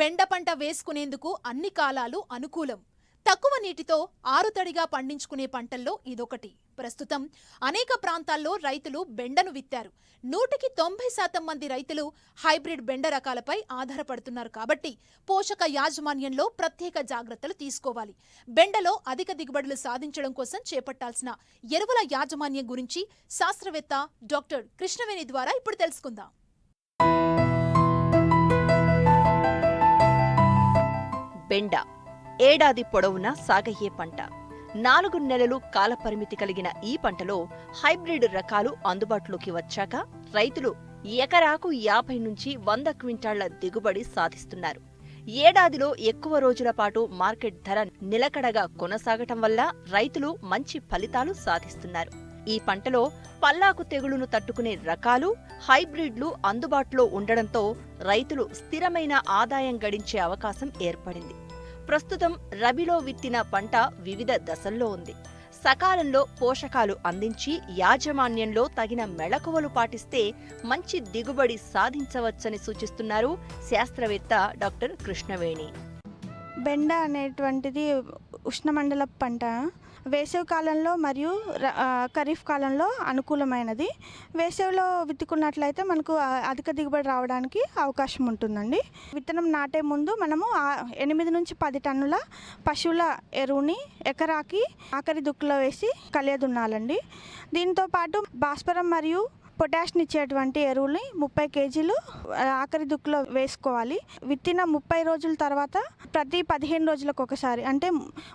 బెండ పంట వేసుకునేందుకు అన్ని కాలాలు అనుకూలం. తక్కువ నీటితో ఆరుతడిగా పండించుకునే పంటల్లో ఇదొకటి. ప్రస్తుతం అనేక ప్రాంతాల్లో రైతులు బెండను విత్తారు. 190% మంది రైతులు హైబ్రిడ్ బెండ రకాలపై ఆధారపడుతున్నారు. కాబట్టి పోషక యాజమాన్యంలో ప్రత్యేక జాగ్రత్తలు తీసుకోవాలి. బెండలో అధిక దిగుబడులు సాధించడం కోసం చేపట్టాల్సిన ఎరువుల యాజమాన్యం గురించి శాస్త్రవేత్త డాక్టర్ కృష్ణవేణి ద్వారా ఇప్పుడు తెలుసుకుందాం. బెండ ఏడాది పొడవునా సాగయ్యే పంట. 4 నెలలు కాలపరిమితి కలిగిన ఈ పంటలో హైబ్రిడ్ రకాలు అందుబాటులోకి వచ్చాక రైతులు ఎకరాకు 50 నుంచి 100 క్వింటాళ్ల దిగుబడి సాధిస్తున్నారు. ఏడాదిలో ఎక్కువ రోజుల పాటు మార్కెట్ ధర నిలకడగా కొనసాగటం వల్ల రైతులు మంచి ఫలితాలు సాధిస్తున్నారు. ఈ పంటలో పల్లాకు తెగులును తట్టుకునే రకాలు, హైబ్రిడ్లు అందుబాటులో ఉండడంతో రైతులు స్థిరమైన ఆదాయం గడించే అవకాశం ఏర్పడింది. ప్రస్తుతం రబీలో విత్తిన పంట వివిధ దశల్లో ఉంది. సకాలంలో పోషకాలు అందించి యాజమాన్యంలో తగిన మెళకువలు పాటిస్తే మంచి దిగుబడి సాధించవచ్చని సూచిస్తున్నారు శాస్త్రవేత్త డాక్టర్ కృష్ణవేణి. బెండ అనేటువంటిది ఉష్ణమండల పంట. వేసవి కాలంలో మరియు ఖరీఫ్ కాలంలో అనుకూలమైనది. వేసవిలో విత్తుకున్నట్లయితే మనకు అధిక దిగుబడి రావడానికి అవకాశం ఉంటుందండి. విత్తనం నాటే ముందు మనము 8 నుంచి 10 టన్నుల పశువుల ఎరువుని ఎకరాకి ఆఖరి దుక్కులో వేసి కలియదున్నాలండి. దీంతో పాటు భాస్వరం మరియు పొటాష్ని ఇచ్చేటువంటి ఎరువుని 30 కేజీలు ఆఖరి దుక్కులో వేసుకోవాలి. విత్తిన 30 రోజుల తర్వాత ప్రతి 15 రోజులకు ఒకసారి, అంటే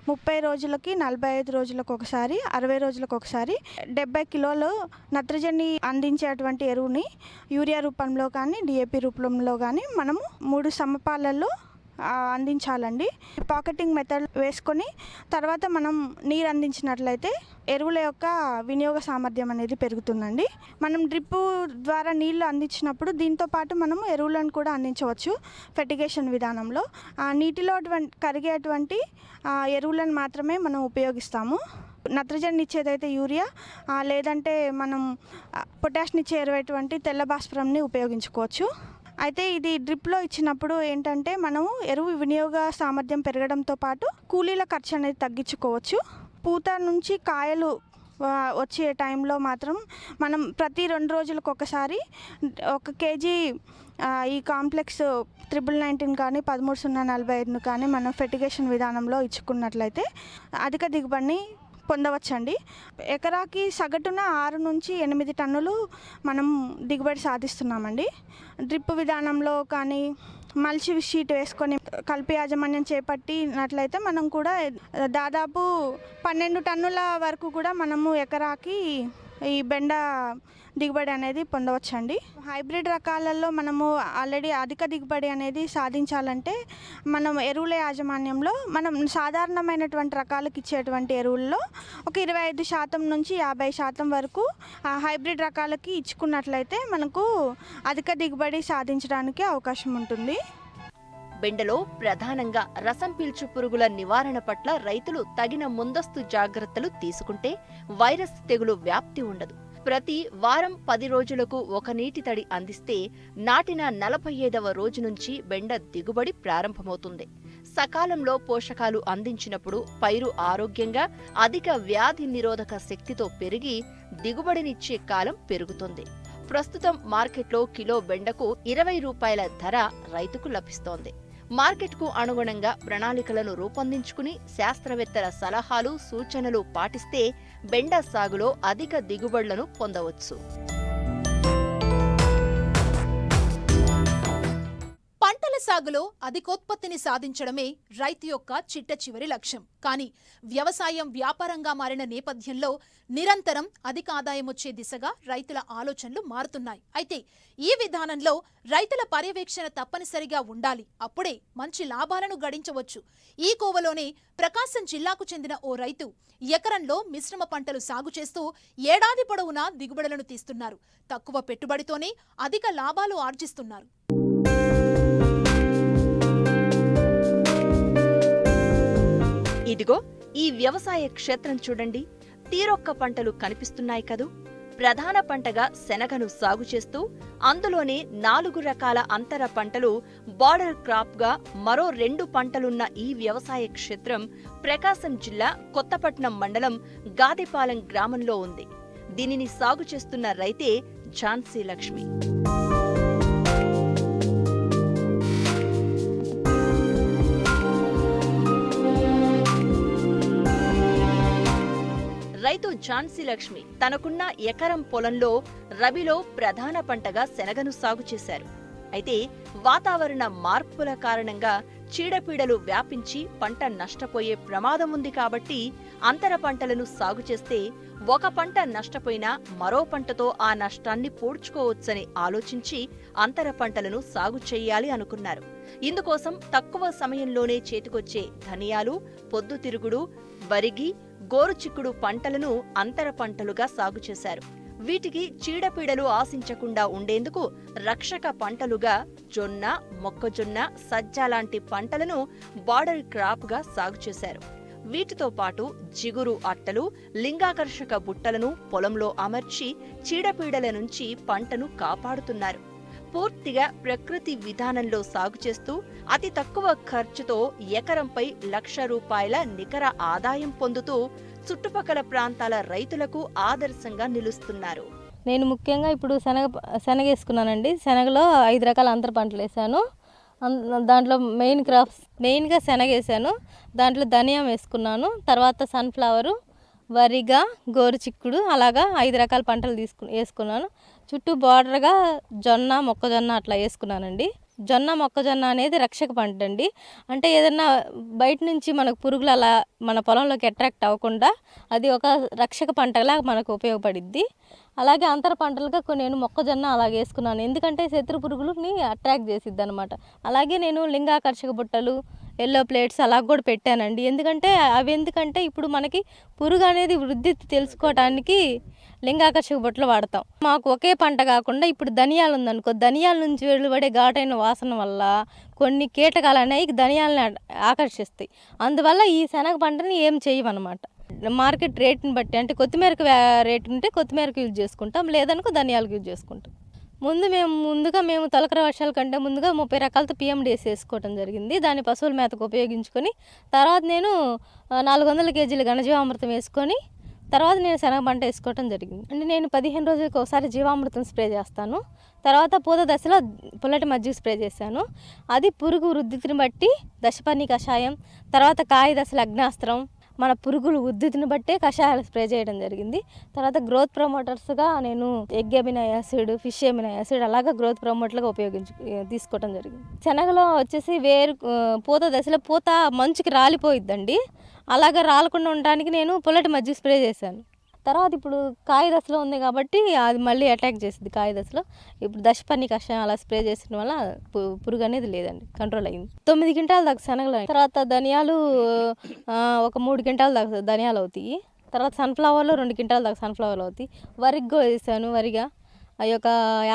30 రోజులకి 45 రోజులకు ఒకసారి, 60 రోజులకు ఒకసారి 70 కిలోలు నత్రజని అందించేటువంటి ఎరువుని యూరియా రూపంలో కానీ డిఏపి రూపంలో కానీ మనము 3 సమపాలల్లో అందించాలండి. పాకెటింగ్ మెథడ్ వేసుకొని తర్వాత మనం నీరు అందించినట్లయితే ఎరువుల యొక్క వినియోగ సామర్థ్యం అనేది పెరుగుతుందండి. మనం డ్రిప్ ద్వారా నీళ్లు అందించినప్పుడు దీంతో పాటు మనము ఎరువులను కూడా అందించవచ్చు. ఫెర్టిగేషన్ విధానంలో నీటిలో కరిగేటువంటి ఎరువులను మాత్రమే మనం ఉపయోగిస్తాము. నత్రజని ఇచ్చేదైతే యూరియా, లేదంటే మనం పొటాష్ని ఇచ్చే ఎరువైనటువంటి తెల్ల భాస్వరంని ఉపయోగించుకోవచ్చు. అయితే ఇది డ్రిప్లో ఇచ్చినప్పుడు ఏంటంటే మనము ఎరువు వినియోగ సామర్థ్యం పెరగడంతో పాటు కూలీల ఖర్చు అనేది తగ్గించుకోవచ్చు. పూత నుంచి కాయలు వచ్చే టైంలో మాత్రం మనం ప్రతి 2 రోజులకు ఒకసారి 1 కేజీ ఈ కాంప్లెక్స్ 9919 కానీ 13-045 కానీ మనం ఫెర్టిగేషన్ విధానంలో ఇచ్చుకున్నట్లయితే అధిక దిగుబడిని పొందవచ్చండి. ఎకరాకి సగటున 6 నుంచి 8 టన్నులు మనం దిగుబడి సాధిస్తున్నామండి. డ్రిప్ విధానంలో కానీ మల్చి షీట్ వేసుకొని కలిపి యాజమాన్యం చేపట్టినట్లయితే మనం కూడా దాదాపు 12 టన్నుల వరకు కూడా మనము ఎకరాకి ఈ బెండ దిగుబడి అనేది పొందవచ్చండి. హైబ్రిడ్ రకాలలో మనము ఆల్రెడీ అధిక దిగుబడి అనేది సాధించాలంటే మనం ఎరువుల యాజమాన్యంలో మనం సాధారణమైనటువంటి రకాలకు ఇచ్చేటువంటి ఎరువుల్లో ఒక 25% నుంచి 50% వరకు హైబ్రిడ్ రకాలకి ఇచ్చుకున్నట్లయితే మనకు అధిక దిగుబడి సాధించడానికి అవకాశం ఉంటుంది. బెండలో ప్రధానంగా రసం పీల్చు పురుగుల నివారణ పట్ల రైతులు తగిన ముందస్తు జాగ్రత్తలు తీసుకుంటే వైరస్ తెగులు వ్యాప్తి ఉండదు. ప్రతి వారం 10 రోజులకు ఒక నీటి తడి అందిస్తే నాటిన 45వ రోజు నుంచి బెండ దిగుబడి ప్రారంభమవుతుంది. సకాలంలో పోషకాలు అందించినప్పుడు పైరు ఆరోగ్యంగా అధిక వ్యాధి నిరోధక శక్తితో పెరిగి దిగుబడినిచ్చే కాలం పెరుగుతుంది. ప్రస్తుతం మార్కెట్లో కిలో బెండకు 20 రూపాయల ధర రైతుకు లభిస్తోంది. మార్కెట్కు అనుగుణంగా ప్రణాళికలను రూపొందించుకుని శాస్త్రవేత్తల సలహాలు, సూచనలు పాటిస్తే బెండ సాగులో అధిక దిగుబడులను పొందవచ్చు. పంటల సాగులో అధికోత్పత్తిని సాధించడమే రైతు యొక్క చిట్ట చివరి లక్ష్యం. కానీ వ్యవసాయం వ్యాపారంగా మారిన నేపథ్యంలో నిరంతరం అధిక ఆదాయం వచ్చే దిశగా రైతుల ఆలోచనలు మారుతున్నాయి. అయితే ఈ విధానంలో రైతుల పర్యవేక్షణ తప్పనిసరిగా ఉండాలి. అప్పుడే మంచి లాభాలను గడించవచ్చు. ఈ కోవలోనే ప్రకాశం జిల్లాకు చెందిన ఓ రైతు ఎకరంలో మిశ్రమ పంటలు సాగు చేస్తూ ఏడాది పొడవునా దిగుబడులను తీస్తున్నారు. తక్కువ పెట్టుబడితోనే అధిక లాభాలు ఆర్జిస్తున్నారు. ఇదిగో ఈ వ్యవసాయ క్షేత్రం చూడండి. తీరొక్క పంటలు కనిపిస్తున్నాయి కదూ. ప్రధాన పంటగా శనగను సాగు చేస్తూ అందులోనే 4 రకాల అంతర పంటలు బార్డర్ క్రాప్గా మరో 2 పంటలున్న ఈ వ్యవసాయ క్షేత్రం ప్రకాశం జిల్లా కొత్తపట్నం మండలం గాదిపాలెం గ్రామంలో ఉంది. దీనిని సాగు చేస్తున్న రైతే ఝాన్సీ లక్ష్మి. రైతు ఝాన్సీ లక్ష్మి తనకున్న ఎకరం పొలంలో రబీలో ప్రధాన పంటగా శనగను సాగు చేశారు. అయితే వాతావరణ మార్పుల కారణంగా చీడపీడలు వ్యాపించి పంట నష్టపోయే ప్రమాదం ఉంది కాబట్టి అంతర పంటలను సాగు చేస్తే ఒక పంట నష్టపోయినా మరో పంటతో ఆ నష్టాన్ని పూడ్చుకోవచ్చని ఆలోచించి అంతర పంటలను సాగు చేయాలి అనుకున్నారు. ఇందుకోసం తక్కువ సమయంలోనే చేతికొచ్చే ధనియాలు, పొద్దుతిరుగుడు, వరిగి, గోరుచిక్కుడు పంటలను అంతర పంటలుగా సాగు చేశారు. వీటికి చీడపీడలు ఆశించకుండా ఉండేందుకు రక్షక పంటలుగా జొన్న, మొక్కజొన్న, సజ్జ లాంటి పంటలను బార్డర్ క్రాప్గా సాగు చేశారు. వీటితో పాటు జిగురు అట్టలు, లింగాకర్షక బుట్టలను పొలంలో అమర్చి చీడపీడల నుంచి పంటను కాపాడుతున్నారు. పూర్తిగా ప్రకృతి విధానంలో సాగు చేస్తూ అతి తక్కువ ఖర్చుతో ఎకరంపై ₹1,00,000 నికర ఆదాయం పొందుతూ చుట్టుపక్కల ప్రాంతాల రైతులకు ఆదర్శంగా నిలుస్తున్నారు. నేను ముఖ్యంగా ఇప్పుడు శనగ వేసుకున్నానండి. శనగలో 5 రకాల అంతర పంటలు వేసాను. దాంట్లో మెయిన్గా శనగ వేసాను. దాంట్లో ధనియం వేసుకున్నాను. తర్వాత సన్ఫ్లవరు, వరిగా, గోరుచిక్కుడు అలాగా 5 రకాల పంటలు వేసుకున్నాను. చుట్టూ బార్డర్గా జొన్న, మొక్కజొన్న అట్లా వేసుకున్నానండి. జొన్న, మొక్కజొన్న అనేది రక్షక పంట అండి. అంటే ఏదన్నా బయట నుంచి మనకు పురుగులు అలా మన పొలంలోకి అట్రాక్ట్ అవ్వకుండా అది ఒక రక్షక పంటలా మనకు ఉపయోగపడిద్ది. అలాగే అంతర పంటలుగా నేను మొక్కజొన్న అలాగే వేసుకున్నాను. ఎందుకంటే శత్రు పురుగులని అట్రాక్ట్ చేసిద్ది అనమాట. అలాగే నేను లింగాకర్షక బుట్టలు, ఎల్లో ప్లేట్స్ అలా కూడా పెట్టానండి. ఎందుకంటే ఇప్పుడు మనకి పురుగు అనేది వృద్ధి తెలుసుకోవడానికి లింగాకర్షక బుట్టలు వాడతాం. మాకు ఒకే పంట కాకుండా ఇప్పుడు ధనియాలు ఉందనుకో, ధనియాల నుంచి వెలువడే ఘాటైన వాసన వల్ల కొన్ని కీటకాలు అనేవి ధనియాలని ఆకర్షిస్తాయి. అందువల్ల ఈ శనగ పంటని ఏం చేయమన్నమాట. మార్కెట్ రేట్ని బట్టి, అంటే కొత్తిమీరకు రేట్ ఉంటే కొత్తిమీరకు యూజ్ చేసుకుంటాం, లేదనుకో ధనియాలకు యూజ్ చేసుకుంటాం. ముందుగా మేము తొలకరి వర్షాల కంటే ముందుగా 30 రకాలతో PMDS వేసుకోవడం జరిగింది. దాన్ని పశువుల మేతకు ఉపయోగించుకొని తర్వాత నేను 400 కేజీల ఘనజీవామృతం వేసుకొని తర్వాత నేను శనగ పంట వేసుకోవడం జరిగింది. అంటే నేను 15 రోజులకు ఒకసారి జీవామృతం స్ప్రే చేస్తాను. తర్వాత పూత దశలో పుల్లటి మజ్జిగ స్ప్రే చేశాను. అది పురుగు వృద్ధిని బట్టి దశపర్ణి కషాయం, తర్వాత కాయ దశల అగ్నాస్త్రం, మన పురుగులు ఉద్ధృతిని బట్టే కషాయాలు స్ప్రే చేయడం జరిగింది. తర్వాత గ్రోత్ ప్రమోటర్స్గా నేను egg amino acid, fish amino acid అలాగా గ్రోత్ ప్రమోటర్గా తీసుకోవడం జరిగింది. శనగలో వచ్చేసి పూత దశలో పూత మంచుకి రాలిపోయిద్దండి. అలాగా రాలకుండా ఉండడానికి నేను పుల్లటి మజ్జిగ స్ప్రే చేశాను. తర్వాత ఇప్పుడు కాయ దశలో ఉంది కాబట్టి అది మళ్ళీ అటాక్ చేసింది. కాయ దశలో ఇప్పుడు దశపర్ణి కషాయం అలా స్ప్రే చేసిన వల్ల పురుగు అనేది లేదండి, కంట్రోల్ అయింది. 9 క్వింటాల దాకా శనగలు. తర్వాత ధనియాలు ఒక 3 క్వింటాల దాకా ధనియాలు అవుతాయి. తర్వాత సన్ఫ్లవర్లో 2 క్వింటాల దాకా సన్ఫ్లవర్లు అవుతాయి. వరికి కూడా వేసాను. వరిగా అవి ఒక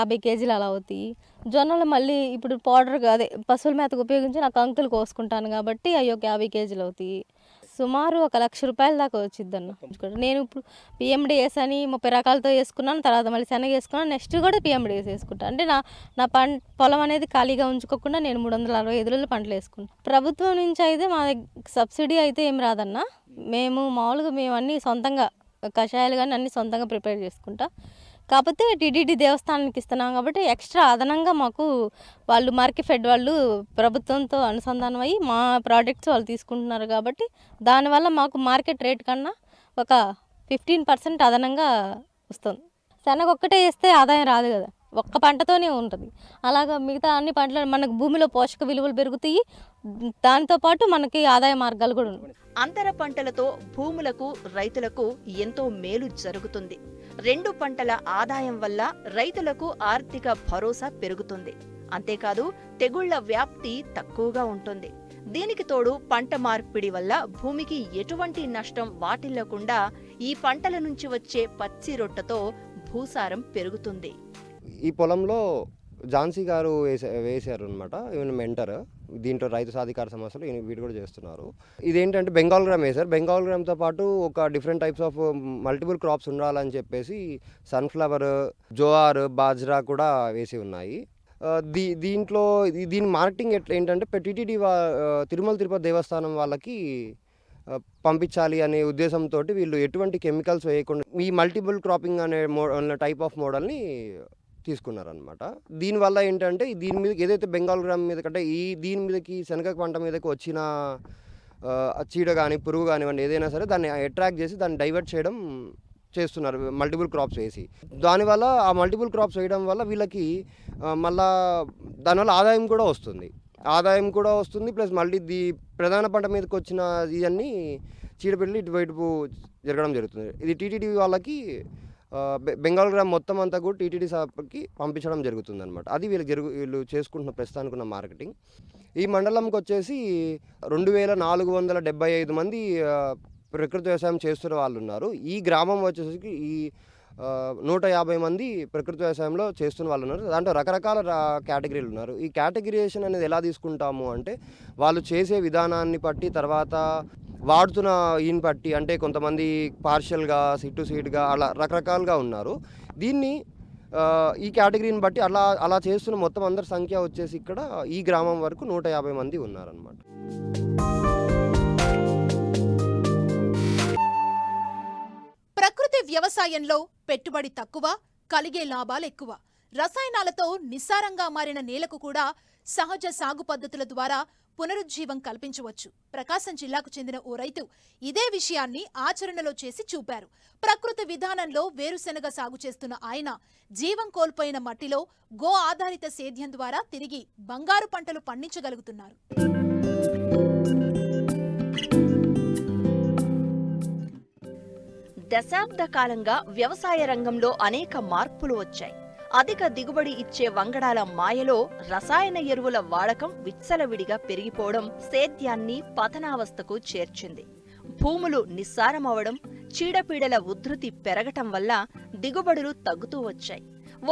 50 కేజీలు అలా అవుతాయి. జొన్నలు మళ్ళీ ఇప్పుడు పౌడర్ అదే పశువుల మేతకు ఉపయోగించి నాకు అంకులు కోసుకుంటాను కాబట్టి అవి ఒక 50 కేజీలు అవుతాయి. సుమారు ఒక ₹1,00,000 దాకా వచ్చిద్ది అన్న. నేను ఇప్పుడు PMDS అని 30 రకాలతో వేసుకున్నాను. తర్వాత మళ్ళీ శనగ వేసుకున్నాను. నెక్స్ట్ కూడా PMDS వేసుకుంటాను. అంటే నా పొలం అనేది ఖాళీగా ఉంచుకోకుండా నేను 365 రోజులు పంటలు వేసుకుంటాను. ప్రభుత్వం నుంచి అయితే మా సబ్సిడీ అయితే ఏం రాదన్న. మేము అన్నీ సొంతంగా కషాయాలు కానీ అన్నీ సొంతంగా ప్రిపేర్ చేసుకుంటాం. కాకపోతే టీటీడీ దేవస్థానానికి ఇస్తున్నాం కాబట్టి ఎక్స్ట్రా అదనంగా మాకు వాళ్ళు మార్కెట్ వాళ్ళు ప్రభుత్వంతో అనుసంధానం అయ్యి మా ప్రోడక్ట్స్ వాళ్ళు తీసుకుంటున్నారు కాబట్టి దానివల్ల మాకు మార్కెట్ రేట్ కన్నా ఒక 15% అదనంగా వస్తుంది. శనగ ఒక్కటే వేస్తే ఆదాయం రాదు కదా, ఒక్క పంటతోనే ఉంటుంది. అలాగా మిగతా అన్ని పంటలు మనకు భూమిలో పోషక విలువలు పెరుగుతాయి. దాంతో పాటు మనకి ఆదాయ మార్గాలు కూడా ఉన్నాయి. అంతర పంటలతో భూములకు, రైతులకు ఎంతో మేలు జరుగుతుంది. 2 పంటల ఆదాయం వల్ల రైతులకు ఆర్థిక భరోసా పెరుగుతుంది. అంతేకాదు తెగుళ్ల వ్యాప్తి తక్కువగా ఉంటుంది. దీనికి తోడు పంట మార్పిడి వల్ల భూమికి ఎటువంటి నష్టం వాటిల్లకుండా ఈ పంటల నుంచి వచ్చే పచ్చి రొట్టతో భూసారం పెరుగుతుంది. ఈ పొలంలో ఝాన్సీ గారు వేశారు అనమాట. ఈవెన్ మెంటర్ దీంట్లో రైతు సాధికార సమస్యలు వీటి కూడా చేస్తున్నారు. ఇదేంటంటే బెంగాల్ గ్రామ్ వేశారు. బెంగాల్ గ్రామ్తో పాటు ఒక different types of multiple crops ఉండాలని చెప్పేసి సన్ఫ్లవర్, జోఆర్, బాజ్రా కూడా వేసి ఉన్నాయి. దీంట్లో దీని మార్కెటింగ్ ఏంటంటే టీటీడీ తిరుమల తిరుపతి దేవస్థానం వాళ్ళకి పంపించాలి అనే ఉద్దేశంతో వీళ్ళు ఎటువంటి కెమికల్స్ వేయకుండా ఈ మల్టిపుల్ క్రాపింగ్ అనే టైప్ ఆఫ్ మోడల్ని తీసుకున్నారనమాట. దీనివల్ల ఏంటంటే దీని మీద ఏదైతే బెంగాల్ గ్రామ్ మీద కంటే దీని మీదకి శనగ పంట మీదకి వచ్చిన చీడ కానీ పురుగు కానివ్వండి ఏదైనా సరే దాన్ని అట్రాక్ట్ చేసి దాన్ని డైవర్ట్ చేయడం చేస్తున్నారు మల్టిపుల్ క్రాప్స్ వేసి. దానివల్ల ఆ మల్టిపుల్ క్రాప్స్ వేయడం వల్ల వీళ్ళకి మళ్ళా దానివల్ల ఆదాయం కూడా వస్తుంది ప్లస్ మళ్ళీ ప్రధాన పంట మీదకి వచ్చిన ఇవన్నీ చీడపిల్లలు ఇటువైపు జరగడం జరుగుతుంది. ఇది టీటీడీ వాళ్ళకి బెంగాల్ గ్రామ్ మొత్తం అంతా కూడా టీటీడీ షాప్కి పంపించడం జరుగుతుంది అనమాట. అది వీళ్ళు చేసుకుంటున్న ప్రస్తుతానికి ఉన్న మార్కెటింగ్. ఈ మండలంకి వచ్చేసి 2475 మంది ప్రకృతి వ్యవసాయం చేస్తున్న వాళ్ళు ఉన్నారు. ఈ గ్రామం వచ్చేసరికి 150 మంది ప్రకృతి వ్యవసాయంలో చేస్తున్న వాళ్ళు ఉన్నారు. దాంట్లో రకరకాల కేటగిరీలు ఉన్నారు. ఈ కేటగిరియేషన్ అనేది ఎలా తీసుకుంటాము అంటే వాళ్ళు చేసే విధానాన్ని బట్టి, తర్వాత వాడుతున్న ఈయన బట్టి, అంటే కొంతమంది పార్షియల్గా, సీడ్గా అలా రకరకాలుగా ఉన్నారు. దీన్ని ఈ కేటగిరీని బట్టి అలా చేస్తున్న మొత్తం అందరి సంఖ్య వచ్చేసి ఇక్కడ ఈ గ్రామం వరకు 150 మంది ఉన్నారన్నమాట. ప్రకృతి వ్యవసాయంలో పెట్టుబడి తక్కువ, కలిగే లాభాలు ఎక్కువ. రసాయనాలతో నిస్సారంగా మారిన నేలకు కూడా సహజ సాగు పద్ధతుల ద్వారా పునరుజ్జీవం కల్పించవచ్చు. ప్రకాశం జిల్లాకు చెందిన ఓ రైతు ఇదే విషయాన్ని ఆచరణలో చేసి చూపారు. ప్రకృతి విధానంలో వేరుశెనగ సాగు చేస్తున్న ఆయన జీవం కోల్పోయిన మట్టిలో గో ఆధారిత సేద్యం ద్వారా తిరిగి బంగారు పంటలు పండించగలుగుతున్నారు. దశాబ్ద కాలంగా వ్యవసాయ రంగంలో అనేక మార్పులు వచ్చాయి. అధిక దిగుబడి ఇచ్చే వంగడాల మాయలో రసాయన ఎరువుల వాడకం విచ్చలవిడిగా పెరిగిపోవడం సేద్యాన్ని పతనావస్థకు చేర్చింది. భూములు నిస్సారమవడం, చీడపీడల ఉధృతి పెరగటం వల్ల దిగుబడులు తగ్గుతూ వచ్చాయి.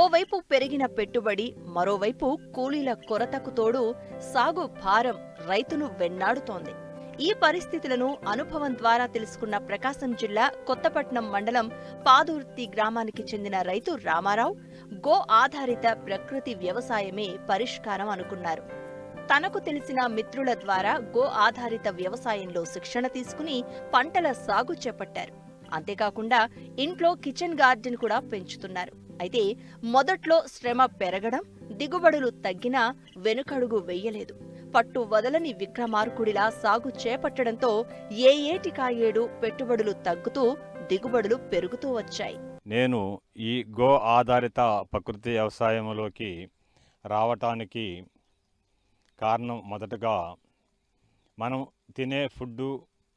ఓవైపు పెరిగిన పెట్టుబడి, మరోవైపు కూలీల కొరతకు తోడు సాగు భారం రైతును వెన్నాడుతోంది. ఈ పరిస్థితులను అనుభవం ద్వారా తెలుసుకున్న ప్రకాశం జిల్లా కొత్తపట్నం మండలం పాదుర్తి గ్రామానికి చెందిన రైతు రామారావు గో ఆధారిత ప్రకృతి వ్యవసాయమే పరిష్కారం అనుకున్నారు. తనకు తెలిసిన మిత్రుల ద్వారా గో ఆధారిత వ్యవసాయంలో శిక్షణ తీసుకుని పంటల సాగు చేపట్టారు. అంతేకాకుండా ఇంట్లో కిచెన్ గార్డెన్ కూడా పెంచుతున్నారు. అయితే మొదట్లో శ్రమ పెరగడం, దిగుబడులు తగ్గినా వెనుకడుగు వెయ్యలేదు. పట్టు వదలని విక్రమార్కుడిలా సాగు చేపట్టడంతో ఏ ఏటికాయేడు పెట్టుబడులు తగ్గుతూ దిగుబడులు పెరుగుతూ వచ్చాయి. నేను ఈ గో ఆధారిత ప్రకృతి వ్యవసాయంలోకి రావటానికి కారణం మొదటగా మనం తినే ఫుడ్డు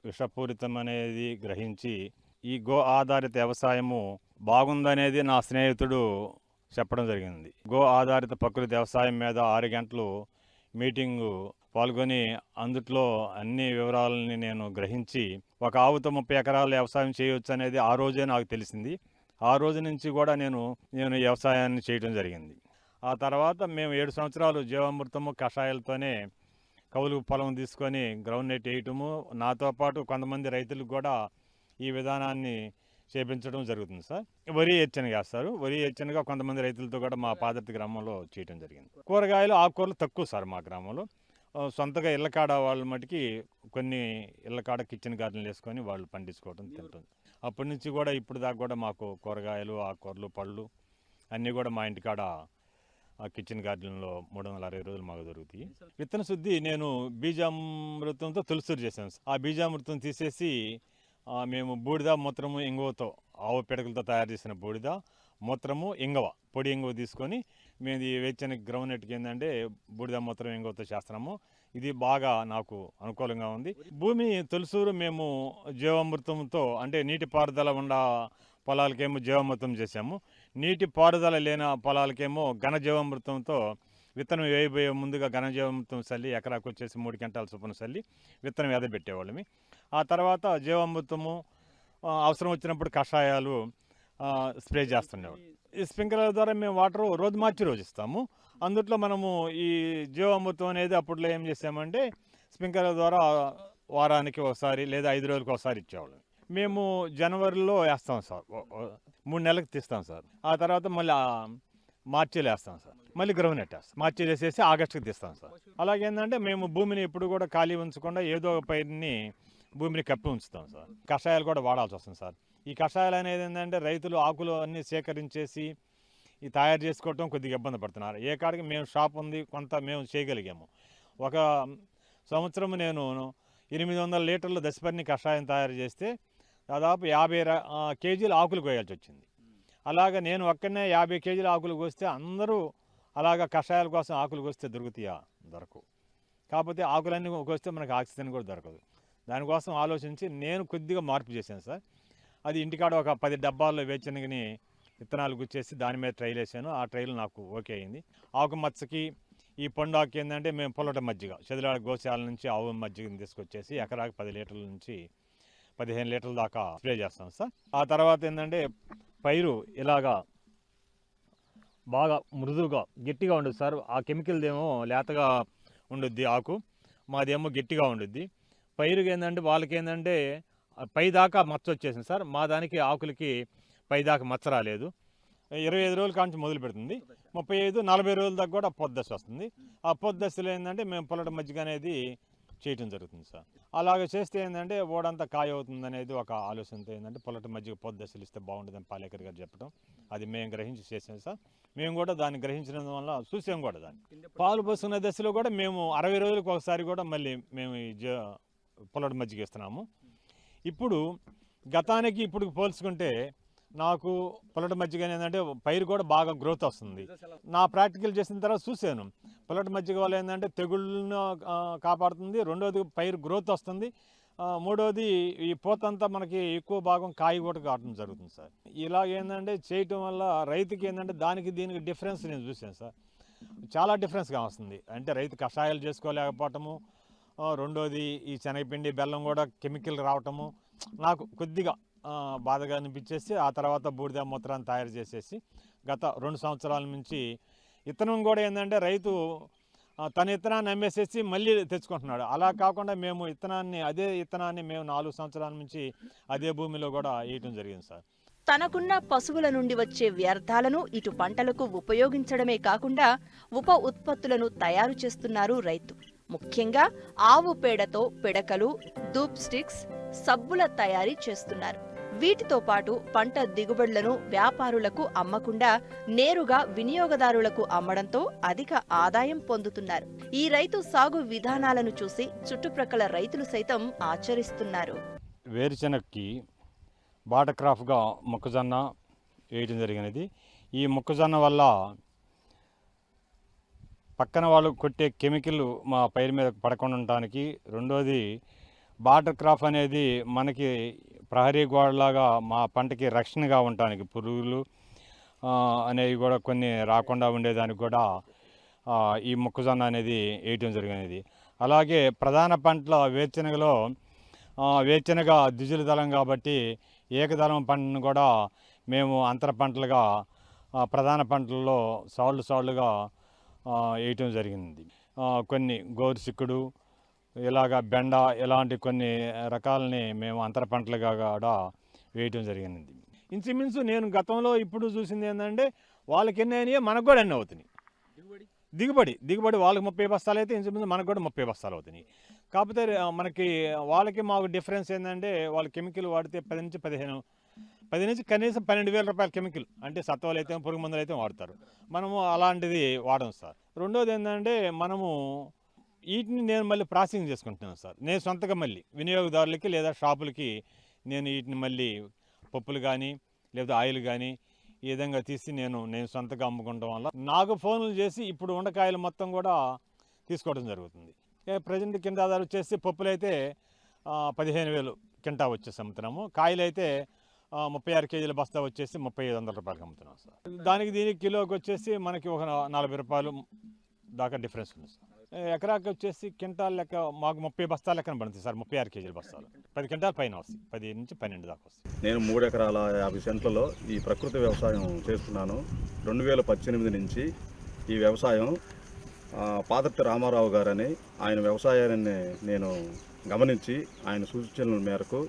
విషపూరితం అనేది గ్రహించి ఈ గో ఆధారిత వ్యవసాయము బాగుందనేది నా స్నేహితుడు చెప్పడం జరిగింది. గో ఆధారిత ప్రకృతి వ్యవసాయం మీద 6 గంటలు మీటింగు పాల్గొని అందుట్లో అన్ని వివరాలని నేను గ్రహించి ఒక ఆవుతో 30 ఎకరాల వ్యవసాయం చేయవచ్చు అనేది ఆ రోజే నాకు తెలిసింది. ఆ రోజు నుంచి కూడా నేను వ్యవసాయాన్ని చేయడం జరిగింది. ఆ తర్వాత మేము 7 సంవత్సరాలు జీవామృతము కషాయాలతోనే కౌలు పొలం తీసుకొని గ్రౌండ్ నెట్ వేయటము, నాతో పాటు కొంతమంది రైతులకు కూడా ఈ విధానాన్ని చేపించడం జరుగుతుంది సార్. వరి ఎచ్చనగా వేస్తారు. వరి ఎచ్చనగా కొంతమంది రైతులతో కూడా మా పాదర్తి గ్రామంలో చేయడం జరిగింది. కూరగాయలు, ఆకుకూరలు తక్కువ సార్ మా గ్రామంలో. సొంతగా ఇళ్ళకాడ వాళ్ళ మటుకి కొన్ని ఇళ్ళకాడ కిచెన్ గార్డెన్లు వేసుకొని వాళ్ళు పండించుకోవడం తింటుంది. అప్పటి నుంచి కూడా ఇప్పుడు దాకా కూడా మాకు కూరగాయలు, ఆకుకూరలు, పళ్ళు అన్నీ కూడా మా ఇంటికాడ కిచెన్ గార్డెన్లో 360 రోజులు మాకు దొరుకుతాయి. విత్తన శుద్ధి నేను బీజామృతంతో తొలిసూరు చేశాను. ఆ బీజామృతం తీసేసి మేము బూడిద, మూత్రము, ఇంగువతో ఆవు పిడకలతో తయారు చేసిన బూడిద, మూత్రము, ఇంగవ, పొడి ఇంగువ తీసుకొని మేము ఈ వేరుశెనగ గ్రౌండ్ నెట్కి ఏంటంటే బూడిద, మూత్రం, ఇంగువతో చేస్తున్నాము. ఇది బాగా నాకు అనుకూలంగా ఉంది. భూమి తొలిసూరు మేము జీవామృతంతో అంటే నీటి పారుదల ఉన్న పొలాలకేమో జీవామృతం చేసాము. నీటి పారుదల లేని పొలాలకేమో ఘన జీవామృతంతో విత్తనం వేయబోయే ముందుగా ఘన జీవామృతం చల్లి ఎకరాకు వచ్చేసి 3 క్వింటాల చొప్పున చల్లి విత్తనం ఎదబెట్టేవాళ్ళమి. ఆ తర్వాత జీవామృతము అవసరం వచ్చినప్పుడు కషాయాలు స్ప్రే చేస్తుండేవాళ్ళు. ఈ స్ప్రింక్లర్ ద్వారా మేము వాటర్ రోజు మార్చి రోజు ఇస్తాము. అందుట్లో మనము ఈ జీవామృతం అనేది అప్పట్లో ఏం చేసామంటే స్ప్రింక్లర్ ద్వారా వారానికి ఒకసారి లేదా 5 రోజులకు ఒకసారి ఇచ్చేవాళ్ళం. మేము జనవరిలో వేస్తాం సార్, 3 నెలలకు తీస్తాం సార్. ఆ తర్వాత మళ్ళీ మార్చిలో వేస్తాం సార్, మళ్ళీ గ్రౌండ్నట్ వేస్తాం. మార్చిలో వేసేసి ఆగస్టుకి తీస్తాం సార్. అలాగేంటంటే మేము భూమిని ఎప్పుడు కూడా ఖాళీ ఉంచకుండా ఏదో ఒక పైరుని భూమిని కప్పి ఉంచుతాం సార్. కషాయాలు కూడా వాడాల్సి వస్తుంది సార్. ఈ కషాయాలు అనేది ఏంటంటే రైతులు ఆకులు అన్నీ సేకరించేసి ఈ తయారు చేసుకోవటం కొద్దిగా ఇబ్బంది పడుతున్నారు. ఏ కాడికి మేము షాప్ ఉంది, కొంత మేము చేయగలిగాము. ఒక సంవత్సరం నేను 800 లీటర్ల దశపర్ణి కషాయం తయారు చేస్తే దాదాపు 50 కేజీల ఆకులు కోయాల్సి వచ్చింది. అలాగా నేను ఒక్కనే 50 కేజీల ఆకులు కోస్తే అందరూ అలాగా కషాయాల కోసం ఆకులు కోస్తే దొరుకుతాయా? దొరకవు. కాకపోతే ఆకులన్నీ కోస్తే మనకు ఆక్సిజన్ కూడా దొరకదు. దానికోసం ఆలోచించి నేను కొద్దిగా మార్పు చేశాను సార్. అది ఇంటికాడ ఒక 10 డబ్బాల్లో వేరుశనగని విత్తనాలు గుచ్చేసి దాని మీద ట్రైల్ వేసాను. ఆ ట్రైల్ నాకు ఓకే అయింది. ఆకు మచ్చకి ఈ పండు ఆకు ఏంటంటే మేము పొల్లట మజ్జిగ చెదిలాడ గోశాల నుంచి ఆవు మజ్జిగని తీసుకొచ్చేసి ఎకరాకి 10 లీటర్ల నుంచి 15 లీటర్ల దాకా స్ప్రే చేస్తాం సార్. ఆ తర్వాత ఏంటంటే పైరు ఇలాగా బాగా మృదువుగా గట్టిగా ఉండదు సార్. ఆ కెమికల్దేమో లేతగా ఉండుద్ది ఆకు, మాదేమో గట్టిగా ఉండుద్ది. పైరుకి ఏంటంటే వాళ్ళకి ఏంటంటే పై దాకా మచ్చ వచ్చేసింది సార్. మా దానికి ఆకులకి పై దాకా మచ్చ రాలేదు. 25 రోజుల కాంచి మొదలు పెడుతుంది, 35-40 రోజుల దాకా కూడా పొద్దశ వస్తుంది. ఆ పొద్దశలో ఏంటంటే మేము పొల్లట మజ్జిగ అనేది చేయటం జరుగుతుంది సార్. అలాగ చేస్తే ఏంటంటే ఓడంతా కాయ అవుతుంది అనేది ఒక ఆలోచనతో ఏంటంటే పొల్లట మజ్జిగ పొద్దశలు ఇస్తే బాగుంటుందని పాలేకర్ గారు చెప్పడం, అది మేము గ్రహించి చేసాం సార్. మేము కూడా దాన్ని గ్రహించడం వల్ల చూసాం కూడా. దాన్ని పాలు పోసుకునే దశలో కూడా మేము 60 రోజులకు ఒకసారి కూడా మళ్ళీ మేము ఈ పొల్లట మజ్జిగ ఇస్తున్నాము. ఇప్పుడు గతానికి ఇప్పుడు పోల్చుకుంటే నాకు పొల్లట మజ్జిగ ఏంటంటే పైరు కూడా బాగా గ్రోత్ వస్తుంది. నా ప్రాక్టికల్ చేసిన తర్వాత చూశాను పొల్లట మజ్జిగ వల్ల ఏంటంటే తెగుళ్ళను కాపాడుతుంది, రెండోది పైరు గ్రోత్ వస్తుంది, మూడోది ఈ పూతంతా మనకి ఎక్కువ భాగం కాయ కూడా కావడం జరుగుతుంది సార్. ఇలాగ ఏంటంటే చేయటం వల్ల రైతుకి ఏంటంటే దానికి దీనికి డిఫరెన్స్ నేను చూశాను సార్. చాలా డిఫరెన్స్గా వస్తుంది. అంటే రైతు కషాయాలు చేసుకోలేకపోవటము, రెండోది ఈ శనగపిండి బెల్లం కూడా కెమికల్ రావటము నాకు కొద్దిగా బాధగా అనిపించేసి ఆ తర్వాత బూడిద మూత్రాన్ని తయారు చేసేసి గత 2 సంవత్సరాల నుంచి విత్తనం కూడా ఏంటంటే రైతు తన విత్తనాన్ని అమ్మేసేసి మళ్ళీ తెచ్చుకుంటున్నాడు. అలా కాకుండా మేము అదే విత్తనాన్ని మేము 4 సంవత్సరాల నుంచి అదే భూమిలో కూడా వేయటం జరిగింది సార్. తనకున్న పశువుల నుండి వచ్చే వ్యర్థాలను ఇటు పంటలకు ఉపయోగించడమే కాకుండా ఉప ఉత్పత్తులను తయారు చేస్తున్నారు రైతు. ముఖ్యంగా ఆవు పేడతో పిడకలు, ధూప్ స్టిక్స్, సబ్బుల తయారీ చేస్తున్నారు. వీటితో పాటు పంట దిగుబడులను వ్యాపారులకు అమ్మకుండా నేరుగా వినియోగదారులకు అమ్మడంతో అధిక ఆదాయం పొందుతున్నారు. ఈ రైతు సాగు విధానాలను చూసి చుట్టుప్రక్కల రైతులు సైతం ఆచరిస్తున్నారు. వేరుశనగకి బాట క్రాప్గా మొక్కజొన్న వేయటం జరిగినది. ఈ మొక్కజొన్న వల్ల పక్కన వాళ్ళు కొట్టే కెమికల్ మా పైరు మీద పడకుండా ఉండటానికి, రెండోది బాటర్ క్రాప్ అనేది మనకి ప్రహరీ గోడలాగా మా పంటకి రక్షణగా ఉండటానికి, పురుగులు అనేవి కూడా కొన్ని రాకుండా ఉండేదానికి కూడా ఈ మొక్కజొన్న అనేది వేయటం జరిగినది. అలాగే ప్రధాన పంటల వేరుశనగలో వేరుశనగ ద్విజుల దళం కాబట్టి ఏకదళం పంటను కూడా మేము అంతర పంటలుగా ప్రధాన పంటల్లో సాళ్ళుగా వేయటం జరిగింది. కొన్ని గోరుచిక్కుడు, ఇలాగా బెండ, ఇలాంటి కొన్ని రకాలని మేము అంతర పంటలుగా కూడా వేయటం జరిగింది. ఇంచుమించు నేను గతంలో ఇప్పుడు చూసింది ఏంటంటే వాళ్ళకి ఎన్ని అయినాయో మనకు కూడా ఎన్ని అవుతున్నాయి. దిగుబడి వాళ్ళకి 30 బస్తాలు అయితే ఇంచుమించు మనకు కూడా 30 బస్తాలు అవుతున్నాయి. కాకపోతే మనకి వాళ్ళకి మాకు డిఫరెన్స్ ఏంటంటే వాళ్ళు కెమికల్ వాడితే 10 నుంచి కనీసం 12,000 రూపాయల కెమికల్, అంటే సత్వాలు అయితే పురుగు మందులు అయితే వాడతారు. మనము అలాంటిది వాడం సార్. రెండోది ఏంటంటే మనము వీటిని నేను మళ్ళీ ప్రాసెసింగ్ చేసుకుంటున్నాను సార్. నేను సొంతగా మళ్ళీ వినియోగదారులకి లేదా షాపులకి నేను వీటిని మళ్ళీ పప్పులు కానీ లేదా ఆయిల్ కానీ ఈ విధంగా తీసి నేను సొంతగా అమ్ముకోవడం వల్ల నాకు ఫోన్లు చేసి ఇప్పుడు ఉండకాయలు మొత్తం కూడా తీసుకోవడం జరుగుతుంది. ప్రజెంట్ కింటా ధర వచ్చేసి పప్పులు అయితే 15,000 కింటా వచ్చేసి అమ్ముతున్నాము. కాయలు అయితే 36 కేజీల బస్తా వచ్చేసి 3,500 రూపాయలకి అమ్ముతున్నాం సార్. దానికి దీనికి కిలోకి వచ్చేసి మనకి ఒక 40 రూపాయలు దాకా డిఫరెన్స్ ఉంది సార్. ఎకరాకి వచ్చేసి క్వింటాల్ లెక్క మాకు 30 బస్తాల లెక్కన పడుతుంది సార్. 36 కేజీల బస్తాలు 10 క్వింటాల్ పైన వస్తాయి, 10 నుంచి 12 దాకా వస్తాయి. నేను 3 ఎకరాల 50 సెంట్లలో ఈ ప్రకృతి వ్యవసాయం చేస్తున్నాను. 2018 నుంచి ఈ వ్యవసాయం పాదర్తి రామారావు గారని ఆయన వ్యవసాయాన్ని నేను గమనించి ఆయన సూచనల మేరకు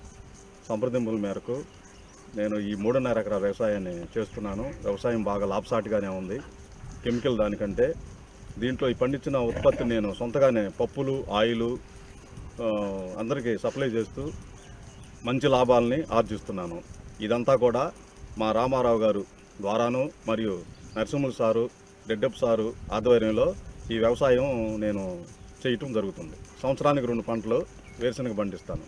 సంప్రదింపుల మేరకు నేను ఈ 3.5 ఎకరాల వ్యవసాయాన్ని చేస్తున్నాను. వ్యవసాయం బాగా లాభసాటిగానే ఉంది. కెమికల్ దానికంటే దీంట్లో ఈ పండించిన ఉత్పత్తి నేను సొంతగానే పప్పులు, ఆయిలు అందరికీ సప్లై చేస్తూ మంచి లాభాలని ఆర్జిస్తున్నాను. ఇదంతా కూడా మా రామారావు గారు ద్వారాను మరియు నరసింహులు సారు, రెడ్డప్ప సారు ఆధ్వర్యంలో ఈ వ్యవసాయం నేను చేయటం జరుగుతుంది. సంవత్సరానికి 2 పంటలు వేరుశనగ పండిస్తాను.